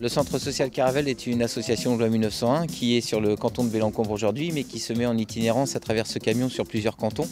Le Centre social Caravelle est une association de loi 1901 qui est sur le canton de Bellencombre aujourd'hui, mais qui se met en itinérance à travers ce camion sur plusieurs cantons.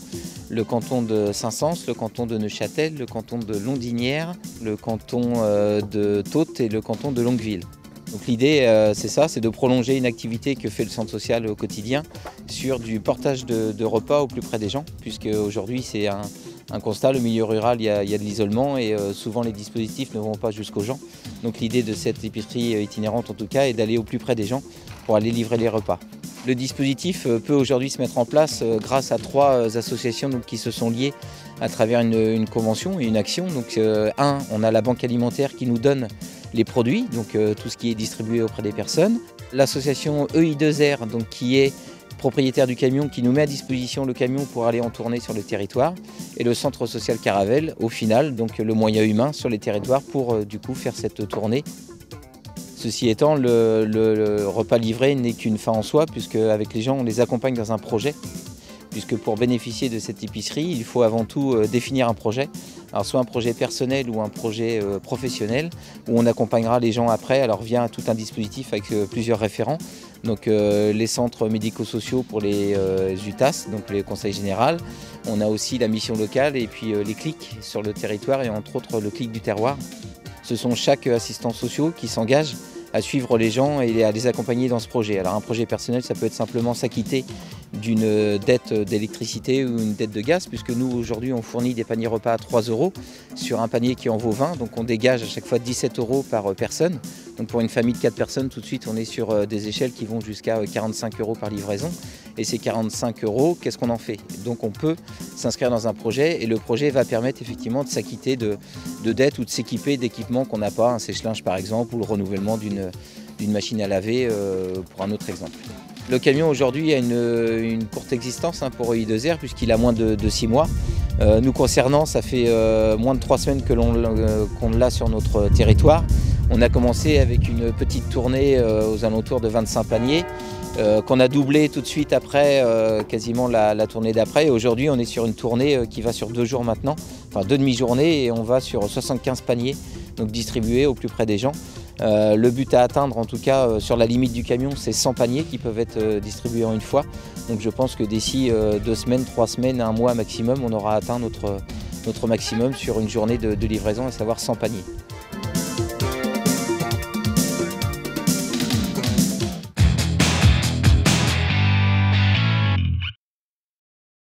Le canton de Saint-Saëns, le canton de Neufchâtel, le canton de Londinière, le canton de Taute et le canton de Longueville. Donc l'idée, c'est ça, c'est de prolonger une activité que fait le centre social au quotidien sur du portage de repas au plus près des gens, puisque aujourd'hui c'est un constat, le milieu rural, il y a de l'isolement et souvent les dispositifs ne vont pas jusqu'aux gens. Donc l'idée de cette épicerie itinérante en tout cas est d'aller au plus près des gens pour aller livrer les repas. Le dispositif peut aujourd'hui se mettre en place grâce à 3 associations qui se sont liées à travers une convention et une action. Donc on a la banque alimentaire qui nous donne les produits, donc tout ce qui est distribué auprès des personnes. L'association EI2R, donc, qui est propriétaire du camion, qui nous met à disposition le camion pour aller en tournée sur le territoire. Et le centre social Caravelle, au final, donc le moyen humain sur les territoires pour du coup faire cette tournée. Ceci étant, le repas livré n'est qu'une fin en soi, puisque avec les gens, on les accompagne dans un projet. Puisque pour bénéficier de cette épicerie, il faut avant tout définir un projet. Alors soit un projet personnel ou un projet professionnel, où on accompagnera les gens après, alors via tout un dispositif avec plusieurs référents. Donc les centres médico-sociaux pour les UTAS, donc les conseils généraux. On a aussi la mission locale et puis les clics sur le territoire et entre autres le clic du terroir. Ce sont chaque assistants sociaux qui s'engagent à suivre les gens et à les accompagner dans ce projet. Alors un projet personnel, ça peut être simplement s'acquitter d'une dette d'électricité ou une dette de gaz, puisque nous aujourd'hui on fournit des paniers repas à 3 € sur un panier qui en vaut 20, donc on dégage à chaque fois 17 € par personne. Donc pour une famille de 4 personnes, tout de suite on est sur des échelles qui vont jusqu'à 45 € par livraison. Et ces 45 €, qu'est-ce qu'on en fait? Donc on peut s'inscrire dans un projet et le projet va permettre effectivement de s'acquitter de dettes ou de s'équiper d'équipements qu'on n'a pas, un sèche-linge par exemple, ou le renouvellement d'une machine à laver pour un autre exemple. Le camion aujourd'hui a une courte existence pour EI2R puisqu'il a moins de 6 mois. Nous concernant, ça fait moins de 3 semaines qu'on l'a sur notre territoire. On a commencé avec une petite tournée aux alentours de 25 paniers qu'on a doublé tout de suite après, quasiment la tournée d'après. Et aujourd'hui, on est sur une tournée qui va sur 2 jours maintenant, enfin 2 demi-journées, et on va sur 75 paniers donc distribués au plus près des gens. Le but à atteindre, en tout cas sur la limite du camion, c'est 100 paniers qui peuvent être distribués en une fois. Donc je pense que d'ici 2 semaines, 3 semaines, 1 mois maximum, on aura atteint notre maximum sur une journée de livraison, à savoir 100 paniers.